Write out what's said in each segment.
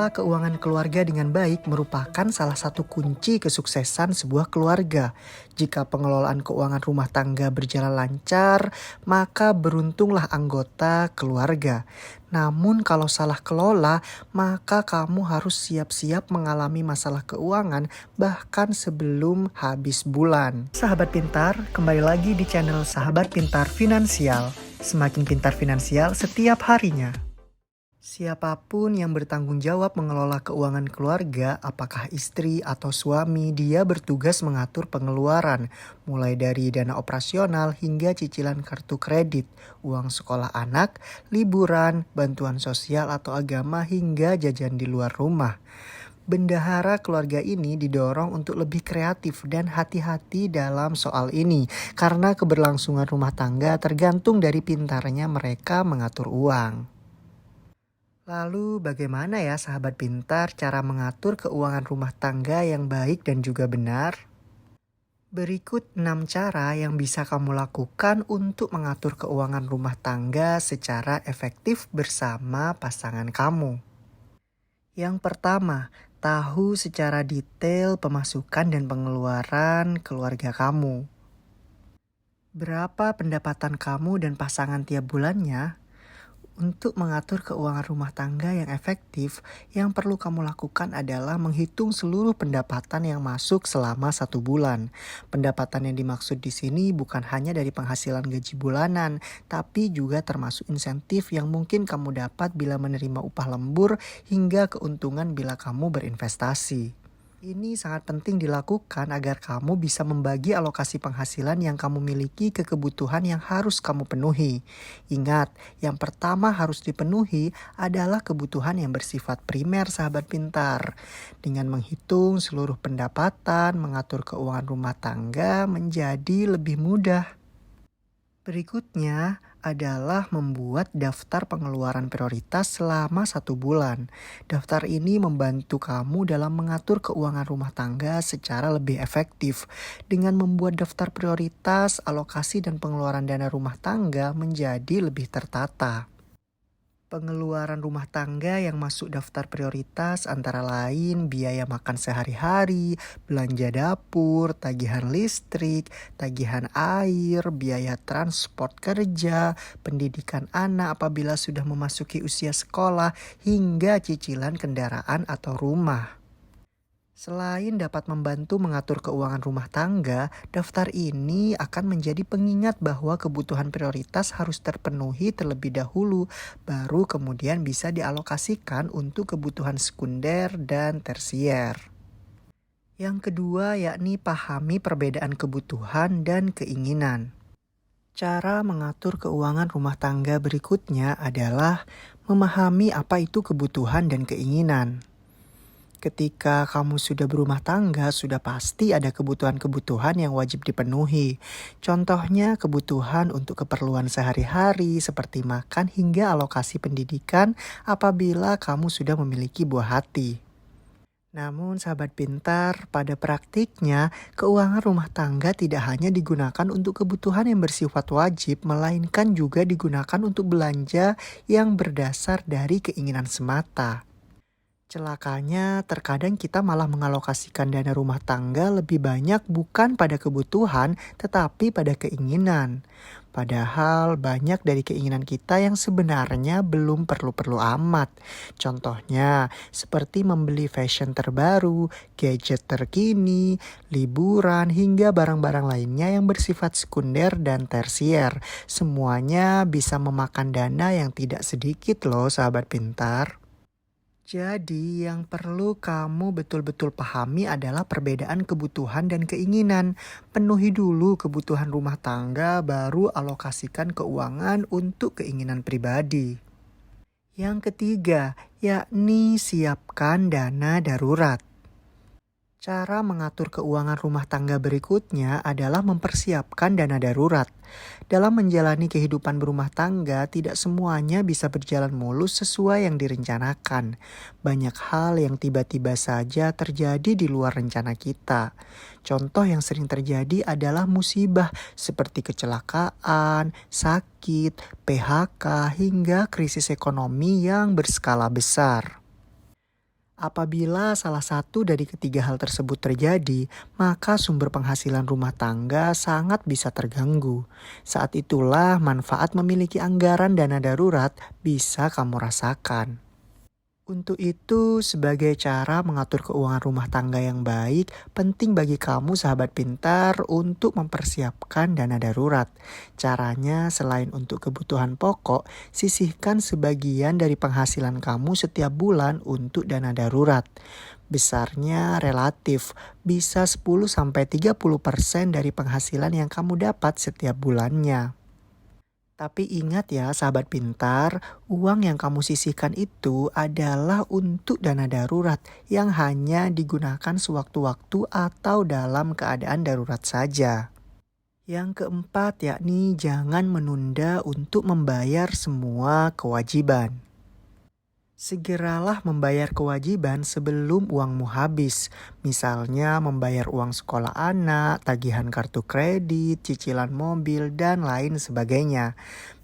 Mengelola keuangan keluarga dengan baik merupakan salah satu kunci kesuksesan sebuah keluarga. Jika pengelolaan keuangan rumah tangga berjalan lancar, maka beruntunglah anggota keluarga. Namun kalau salah kelola, maka kamu harus siap-siap mengalami masalah keuangan bahkan sebelum habis bulan. Sahabat pintar, kembali lagi di channel Sahabat Pintar Finansial. Semakin pintar finansial setiap harinya. Siapapun yang bertanggung jawab mengelola keuangan keluarga, apakah istri atau suami, dia bertugas mengatur pengeluaran, mulai dari dana operasional hingga cicilan kartu kredit, uang sekolah anak, liburan, bantuan sosial atau agama hingga jajan di luar rumah. Bendahara keluarga ini didorong untuk lebih kreatif dan hati-hati dalam soal ini, karena keberlangsungan rumah tangga tergantung dari pintarnya mereka mengatur uang. Lalu bagaimana ya sahabat pintar cara mengatur keuangan rumah tangga yang baik dan juga benar? Berikut 6 cara yang bisa kamu lakukan untuk mengatur keuangan rumah tangga secara efektif bersama pasangan kamu. Yang pertama, tahu secara detail pemasukan dan pengeluaran keluarga kamu. Berapa pendapatan kamu dan pasangan tiap bulannya? Untuk mengatur keuangan rumah tangga yang efektif, yang perlu kamu lakukan adalah menghitung seluruh pendapatan yang masuk selama 1 bulan. Pendapatan yang dimaksud di sini bukan hanya dari penghasilan gaji bulanan, tapi juga termasuk insentif yang mungkin kamu dapat bila menerima upah lembur hingga keuntungan bila kamu berinvestasi. Ini sangat penting dilakukan agar kamu bisa membagi alokasi penghasilan yang kamu miliki ke kebutuhan yang harus kamu penuhi. Ingat, yang pertama harus dipenuhi adalah kebutuhan yang bersifat primer sahabat pintar. Dengan menghitung seluruh pendapatan, mengatur keuangan rumah tangga menjadi lebih mudah. Berikutnya adalah membuat daftar pengeluaran prioritas selama 1 bulan. Daftar ini membantu kamu dalam mengatur keuangan rumah tangga secara lebih efektif. Dengan membuat daftar prioritas, alokasi dan pengeluaran dana rumah tangga menjadi lebih tertata. Pengeluaran rumah tangga yang masuk daftar prioritas antara lain biaya makan sehari-hari, belanja dapur, tagihan listrik, tagihan air, biaya transport kerja, pendidikan anak apabila sudah memasuki usia sekolah, hingga cicilan kendaraan atau rumah. Selain dapat membantu mengatur keuangan rumah tangga, daftar ini akan menjadi pengingat bahwa kebutuhan prioritas harus terpenuhi terlebih dahulu, baru kemudian bisa dialokasikan untuk kebutuhan sekunder dan tersier. Yang kedua yakni pahami perbedaan kebutuhan dan keinginan. Cara mengatur keuangan rumah tangga berikutnya adalah memahami apa itu kebutuhan dan keinginan. Ketika kamu sudah berumah tangga, sudah pasti ada kebutuhan-kebutuhan yang wajib dipenuhi. Contohnya kebutuhan untuk keperluan sehari-hari seperti makan hingga alokasi pendidikan apabila kamu sudah memiliki buah hati. Namun sahabat pintar, pada praktiknya keuangan rumah tangga tidak hanya digunakan untuk kebutuhan yang bersifat wajib, melainkan juga digunakan untuk belanja yang berdasar dari keinginan semata. Celakanya, terkadang kita malah mengalokasikan dana rumah tangga lebih banyak bukan pada kebutuhan, tetapi pada keinginan. Padahal banyak dari keinginan kita yang sebenarnya belum perlu-perlu amat. Contohnya, seperti membeli fashion terbaru, gadget terkini, liburan, hingga barang-barang lainnya yang bersifat sekunder dan tersier. Semuanya bisa memakan dana yang tidak sedikit loh sahabat pintar. Jadi yang perlu kamu betul-betul pahami adalah perbedaan kebutuhan dan keinginan. Penuhi dulu kebutuhan rumah tangga, baru alokasikan keuangan untuk keinginan pribadi. Yang ketiga, yakni siapkan dana darurat. Cara mengatur keuangan rumah tangga berikutnya adalah mempersiapkan dana darurat. Dalam menjalani kehidupan berumah tangga, tidak semuanya bisa berjalan mulus sesuai yang direncanakan. Banyak hal yang tiba-tiba saja terjadi di luar rencana kita. Contoh yang sering terjadi adalah musibah seperti kecelakaan, sakit, PHK, hingga krisis ekonomi yang berskala besar. Apabila salah satu dari ketiga hal tersebut terjadi, maka sumber penghasilan rumah tangga sangat bisa terganggu. Saat itulah manfaat memiliki anggaran dana darurat bisa kamu rasakan. Untuk itu, sebagai cara mengatur keuangan rumah tangga yang baik, penting bagi kamu sahabat pintar untuk mempersiapkan dana darurat. Caranya selain untuk kebutuhan pokok, sisihkan sebagian dari penghasilan kamu setiap bulan untuk dana darurat. Besarnya relatif, bisa 10-30% dari penghasilan yang kamu dapat setiap bulannya. Tapi ingat ya sahabat pintar, uang yang kamu sisihkan itu adalah untuk dana darurat yang hanya digunakan sewaktu-waktu atau dalam keadaan darurat saja. Yang keempat yakni jangan menunda untuk membayar semua kewajiban. Segeralah membayar kewajiban sebelum uangmu habis. Misalnya membayar uang sekolah anak, tagihan kartu kredit, cicilan mobil, dan lain sebagainya.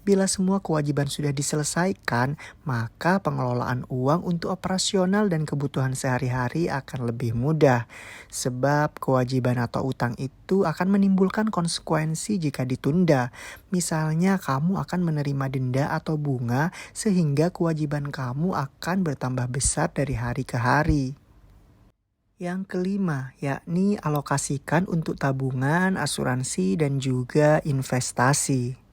Bila semua kewajiban sudah diselesaikan, maka pengelolaan uang untuk operasional dan kebutuhan sehari-hari akan lebih mudah. Sebab kewajiban atau utang itu akan menimbulkan konsekuensi jika ditunda. Misalnya kamu akan menerima denda atau bunga sehingga kewajiban kamu akan bertambah besar dari hari ke hari. Yang kelima, yakni alokasikan untuk tabungan, asuransi, dan juga investasi.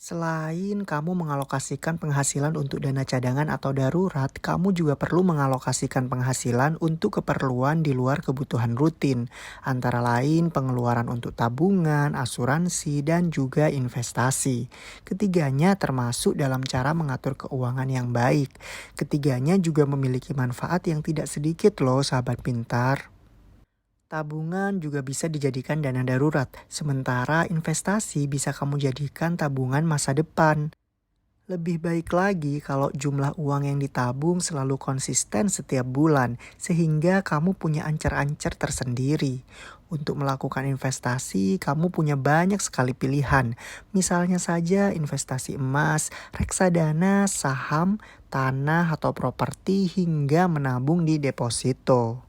Selain kamu mengalokasikan penghasilan untuk dana cadangan atau darurat, kamu juga perlu mengalokasikan penghasilan untuk keperluan di luar kebutuhan rutin, antara lain pengeluaran untuk tabungan, asuransi, dan juga investasi. Ketiganya termasuk dalam cara mengatur keuangan yang baik. Ketiganya juga memiliki manfaat yang tidak sedikit loh sahabat pintar. Tabungan juga bisa dijadikan dana darurat, sementara investasi bisa kamu jadikan tabungan masa depan. Lebih baik lagi kalau jumlah uang yang ditabung selalu konsisten setiap bulan, sehingga kamu punya ancar-ancar tersendiri. Untuk melakukan investasi, kamu punya banyak sekali pilihan. Misalnya saja investasi emas, reksadana, saham, tanah atau properti, hingga menabung di deposito.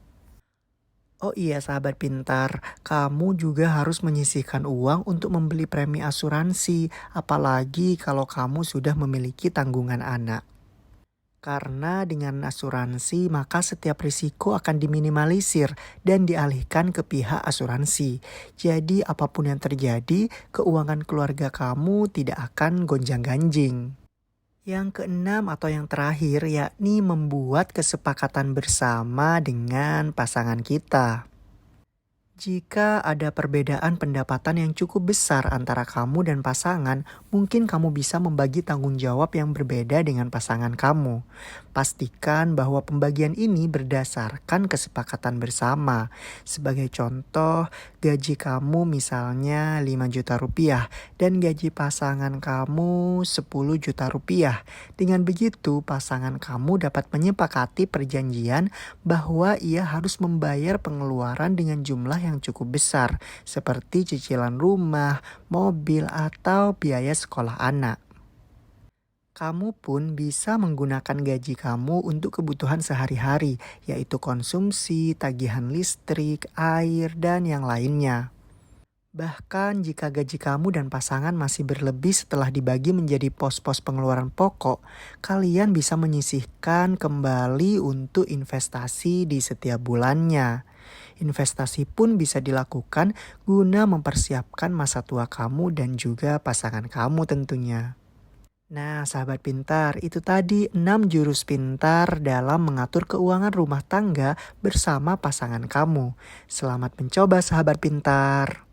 Oh iya sahabat pintar, kamu juga harus menyisihkan uang untuk membeli premi asuransi, apalagi kalau kamu sudah memiliki tanggungan anak. Karena dengan asuransi maka setiap risiko akan diminimalisir dan dialihkan ke pihak asuransi. Jadi apapun yang terjadi, keuangan keluarga kamu tidak akan gonjang-ganjing. Yang keenam atau yang terakhir yakni membuat kesepakatan bersama dengan pasangan kita. Jika ada perbedaan pendapatan yang cukup besar antara kamu dan pasangan, mungkin kamu bisa membagi tanggung jawab yang berbeda dengan pasangan kamu. Pastikan bahwa pembagian ini berdasarkan kesepakatan bersama. Sebagai contoh, gaji kamu misalnya 5 juta rupiah dan gaji pasangan kamu 10 juta rupiah. Dengan begitu, pasangan kamu dapat menyepakati perjanjian bahwa ia harus membayar pengeluaran dengan jumlah yang cukup besar, seperti cicilan rumah, mobil, atau biaya sekolah anak. Kamu pun bisa menggunakan gaji kamu untuk kebutuhan sehari-hari, yaitu konsumsi, tagihan listrik, air, dan yang lainnya. Bahkan jika gaji kamu dan pasangan masih berlebih setelah dibagi menjadi pos-pos pengeluaran pokok, kalian bisa menyisihkan kembali untuk investasi di setiap bulannya. Investasi pun bisa dilakukan guna mempersiapkan masa tua kamu dan juga pasangan kamu tentunya. Nah, sahabat pintar, itu tadi 6 jurus pintar dalam mengatur keuangan rumah tangga bersama pasangan kamu. Selamat mencoba, sahabat pintar.